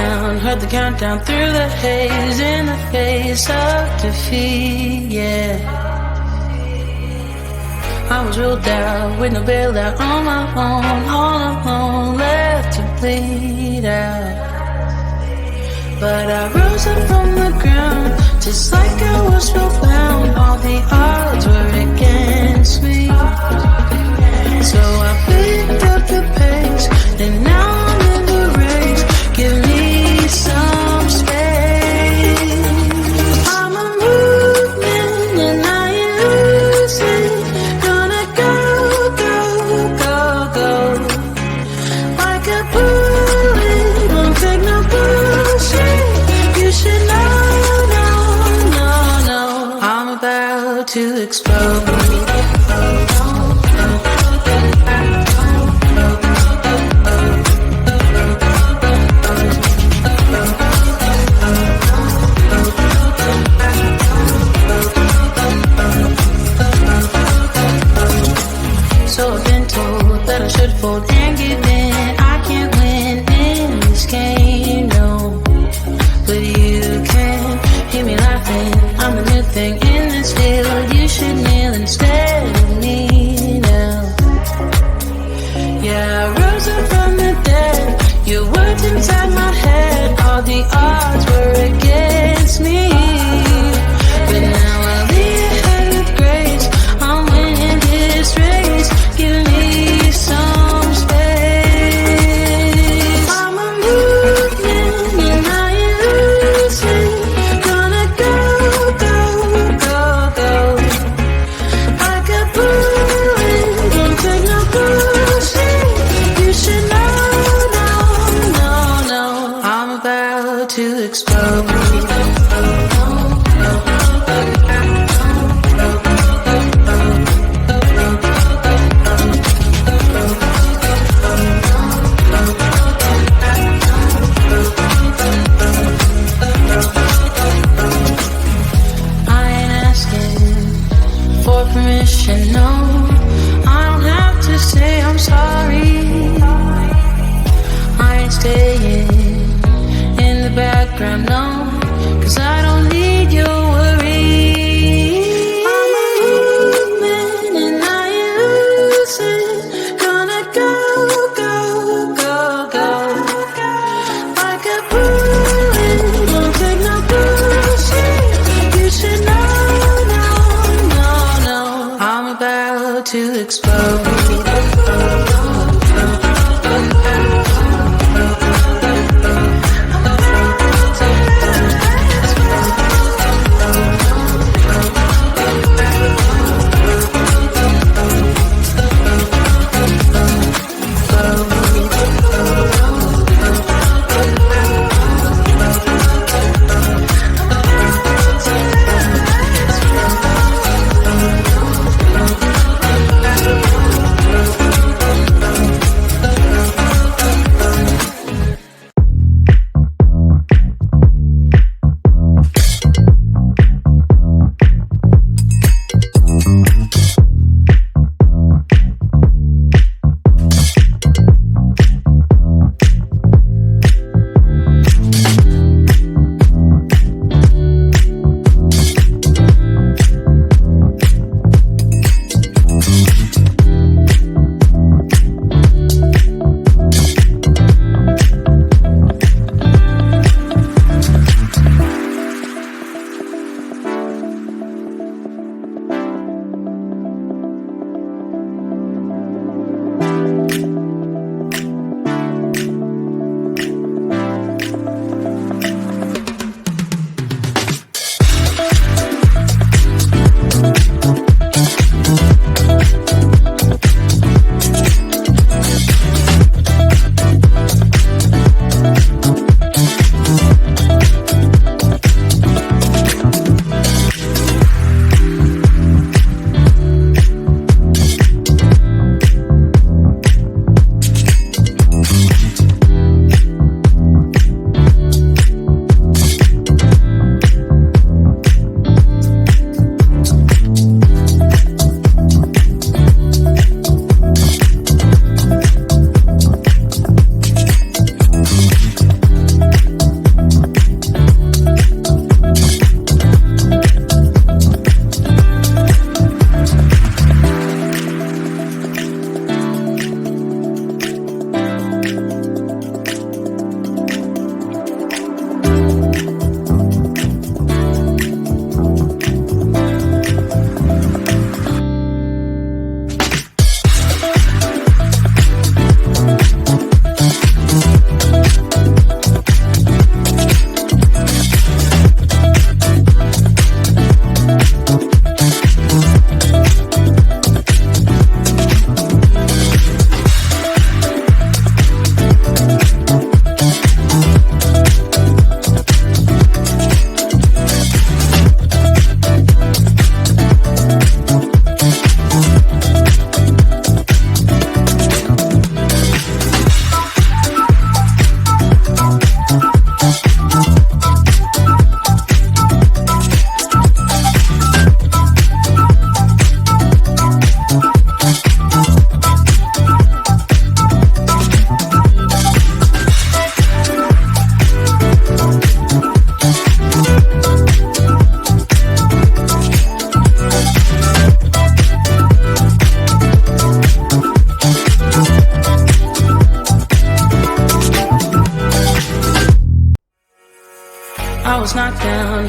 down, heard the countdown through the haze, in the face of defeat, yeah. I was ruled out with no bailout, on my own, all alone, left to bleed out. But I rose up from the ground, just like I was spellbound. All the odds were against me, so I picked up the pace, and now I'm in the race. Give me some space. I'm a movement and I ain't losing. Gonna go, go, go, go. Like a bullet, won't take no bullshit. You should know, no, no, no. I'm about to explode. So I've been told that I should fold and give in. I can't win in this game, no. But you can hear me laughing. I'm the new thing in this field. You should kneel instead of me now. Yeah, I rose up from the dead. Your words inside my head. All the odds were against me, but now I'll be ahead with grace. I'm winning this race. Give me some space. I'm a movement and I ain't losing. Gonna go, go, go, go. Like a bullet, don't take no bullshit. You should know, no, no, no. I'm about to explode. Permission, no, I don't have to say I'm sorry. I ain't staying in the background, no, 'cause I don't need your worry. I'm a movement and I ain't losing. Gonna go, go, go, go. Like a bullet, won't take no bullshit. You should know. I'm about to explode.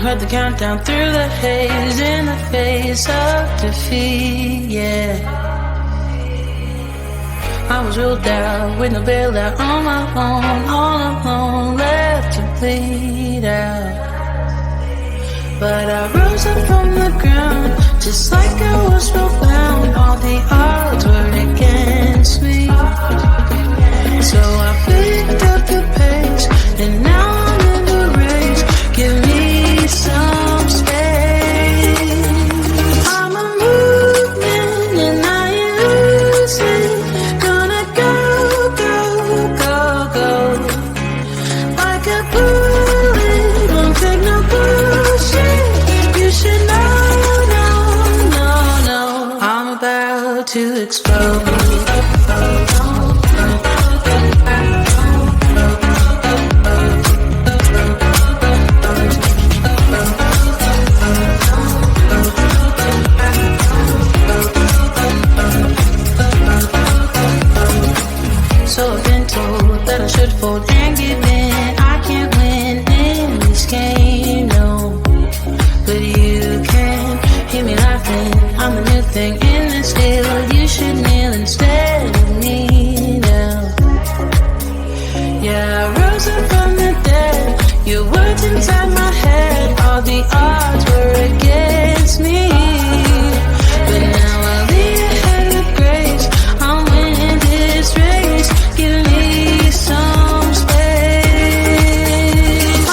heard the countdown through the haze in the face of defeat, yeah. I was ruled out with no bailout on my own, all alone, left to bleed out. But I rose up from the ground, just like I was spellbound. All the odds were against me. So I picked up the pace, and now I'm in the race. Give me some space. I'm a movement and I ain't losing. Gonna go, go, go, go. Like a bullet, won't take no bullshit. You should know, no, no, no. I'm about to explode. So I've been told that I should fold and give in. I can't win in this game, no. But you can hear me laughing. I'm the new thing in this field. You should kneel instead of me now. Yeah, I rose up from the dead. Your words inside my head. All the odds were against me. But now I lead ahead with grace. I'm winning this race. Give me some space.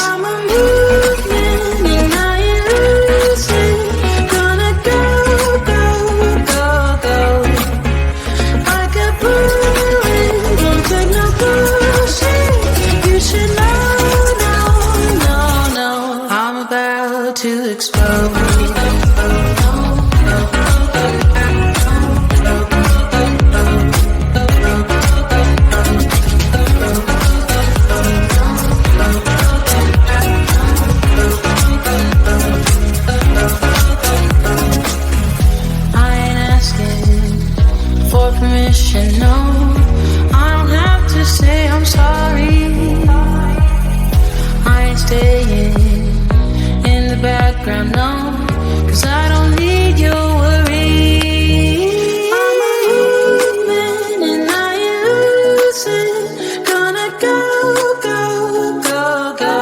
I'm a movement and I ain't losing. Gonna go, go, go, go. Like a bullet, won't take no bullshit. You should know, no, no, no. I'm about to explode. Permission, no. I don't have to say I'm sorry. I ain't staying in the background, no. 'Cause I don't need your worry. I'm a movement and I ain't losing. Gonna go, go, go, go.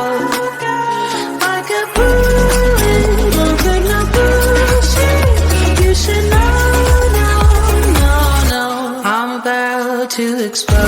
Like a bullet, won't take no bullshit. You should know, no, no, no. I'm about to explode.